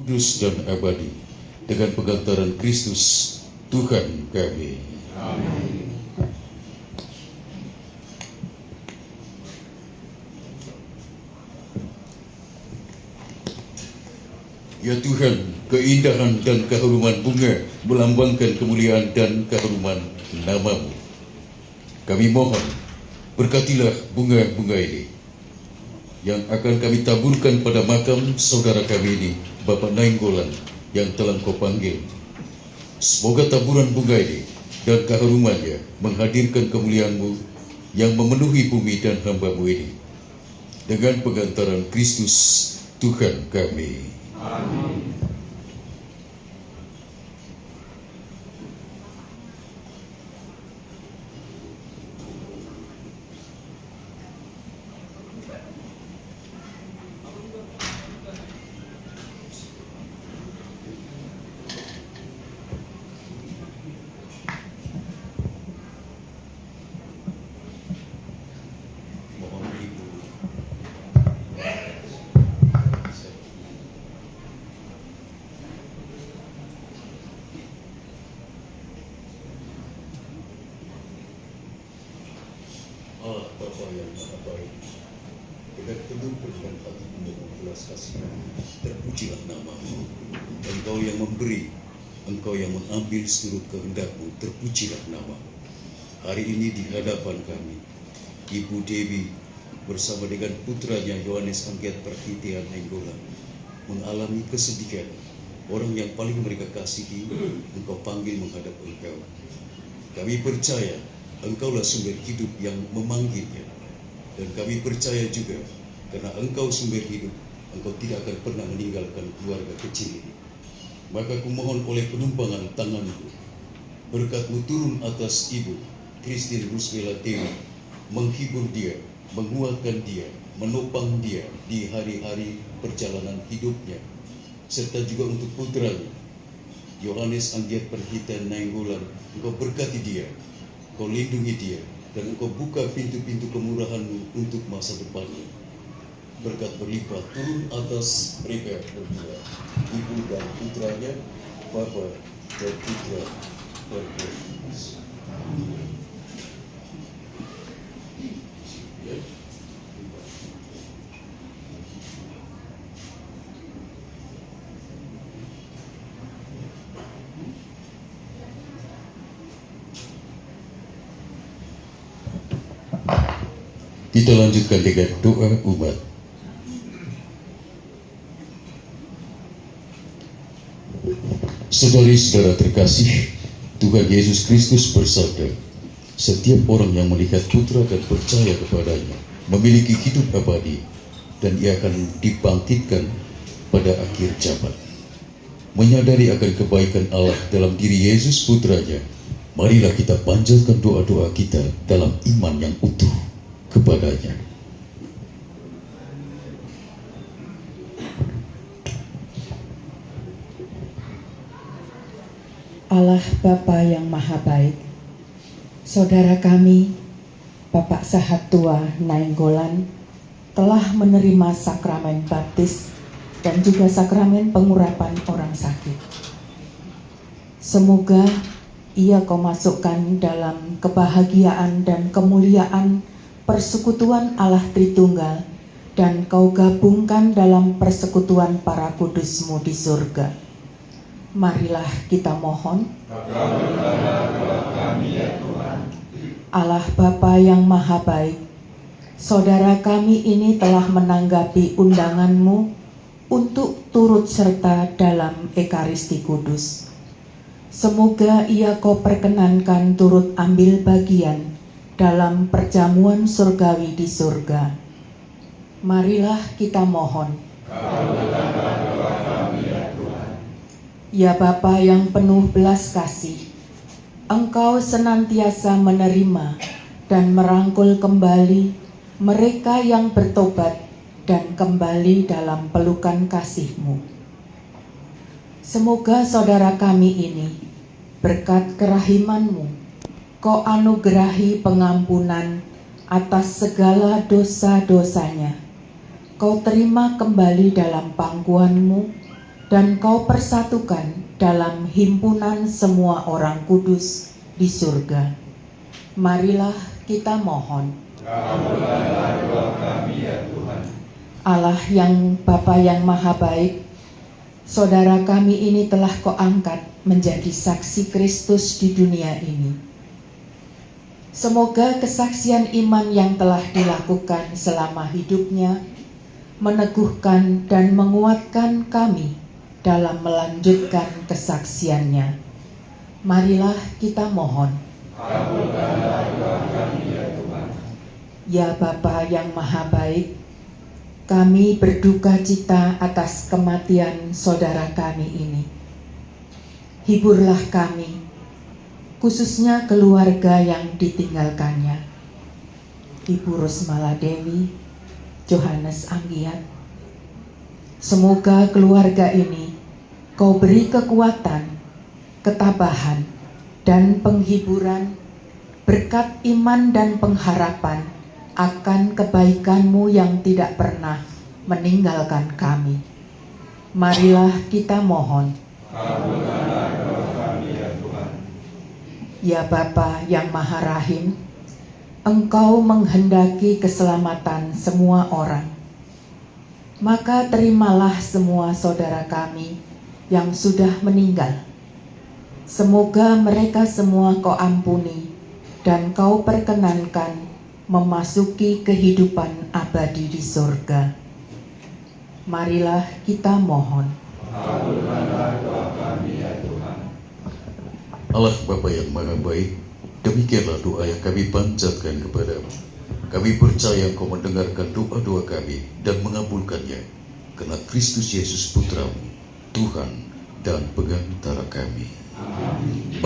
kudus dan abadi dengan pengantaran Kristus Tuhan kami. Amin. Ya Tuhan, keindahan dan keharuman bunga melambangkan kemuliaan dan keharuman nama-Mu. Kami mohon, berkatilah bunga-bunga ini yang akan kami taburkan pada makam saudara kami ini, Bapak Nainggolan, yang telah Kau panggil. Semoga taburan bunga ini dan keharumannya menghadirkan kemuliaan-Mu yang memenuhi bumi dan hamba-Mu ini. Dengan pengantaran Kristus Tuhan kami. Amin. Allah Bapa yang Maha Baik, dengan penuh perkenan hati-Mu dan belas kasih-Mu, terpujilah nama-Mu. Engkau yang memberi, Engkau yang mengambil seturut kehendak-Mu, terpujilah nama-Mu. Hari ini di hadapan kami, Ibu Dewi bersama dengan putranya Yohanes Anggiat Perhitian Nainggolan mengalami kesedihan. Orang yang paling mereka kasihi, Engkau panggil menghadap Engkau. Kami percaya Engkaulah sumber hidup yang memanggilnya. Dan kami percaya juga, karena Engkau sumber hidup, Engkau tidak akan pernah meninggalkan keluarga kecil ini. Maka kumohon oleh penumpangan tangan-Mu, berkat-Mu turun atas Ibu Christine Rusmela Dewi, menghibur dia, menguatkan dia, menopang dia di hari-hari perjalanan hidupnya, serta juga untuk putranya Yohanes Anggiat Perhitian Nainggolan. Engkau berkati dia, Kau lindungi dia, dan Engkau buka pintu-pintu kemurahan-Mu untuk masa depannya. Berkat berlimpah turun atas mereka berdua, ibu dan putranya, Bapa dan Putra dan Roh Kudus. Kita lanjutkan dengan doa umat. Saudari-saudara terkasih, Tuhan Yesus Kristus bersabda, setiap orang yang melihat Putra dan percaya kepadanya memiliki hidup abadi, dan ia akan dibangkitkan pada akhir zaman. Menyadari akan kebaikan Allah dalam diri Yesus Putranya, marilah kita panjatkan doa-doa kita dalam iman yang utuh kepadanya. Allah Bapa yang Maha Baik, saudara kami, Bapak Sahat Tua Nainggolan, telah menerima sakramen baptis dan juga sakramen pengurapan orang sakit. Semoga ia Kau masukkan dalam kebahagiaan dan kemuliaan persekutuan Allah Tritunggal, dan Kau gabungkan dalam persekutuan para kudus-Mu di surga. Marilah kita mohon. Allah Bapa yang Maha Baik, saudara kami ini telah menanggapi undangan-Mu untuk turut serta dalam Ekaristi Kudus. Semoga ia Kau perkenankan turut ambil bagian dalam perjamuan surgawi di surga. Marilah kita mohon. Ya Bapa yang penuh belas kasih, Engkau senantiasa menerima dan merangkul kembali mereka yang bertobat dan kembali dalam pelukan kasih-Mu. Semoga saudara kami ini, berkat kerahiman-Mu, Kau anugerahi pengampunan atas segala dosa-dosanya. Kau terima kembali dalam pangkuan-Mu dan Kau persatukan dalam himpunan semua orang kudus di surga. Marilah kita mohon. Kabulkanlah doa kami ya Tuhan. Allah yang Bapa yang Maha Baik, saudara kami ini telah Kau angkat menjadi saksi Kristus di dunia ini. Semoga kesaksian iman yang telah dilakukan selama hidupnya meneguhkan dan menguatkan kami dalam melanjutkan kesaksiannya. Marilah kita mohon. Kabulkanlah doa kami ya Tuhan. Ya Bapa yang Maha Baik, kami berduka cita atas kematian saudara kami ini. Hiburlah kami, khususnya keluarga yang ditinggalkannya. Ibu Rusmala Dewi, Johannes Anggiat. Semoga keluarga ini Kau beri kekuatan, ketabahan, dan penghiburan berkat iman dan pengharapan akan kebaikan-Mu yang tidak pernah meninggalkan kami. Marilah kita mohon. Kabulkanlah doa kami ya Tuhan. Ya Bapa yang Maha Rahim, Engkau menghendaki keselamatan semua orang. Maka terimalah semua saudara kami yang sudah meninggal. Semoga mereka semua Kau ampuni dan Kau perkenankan memasuki kehidupan abadi di surga. Marilah kita mohon. Kabulkanlah doa kami ya Tuhan. Allah Bapa yang Maha Baik, demikianlah doa yang kami panjatkan kepadamu. Kami percaya Engkau mendengarkan doa-doa kami dan mengabulkannya, karena Kristus Yesus Putramu, Tuhan dan Pengantara kami. Amin.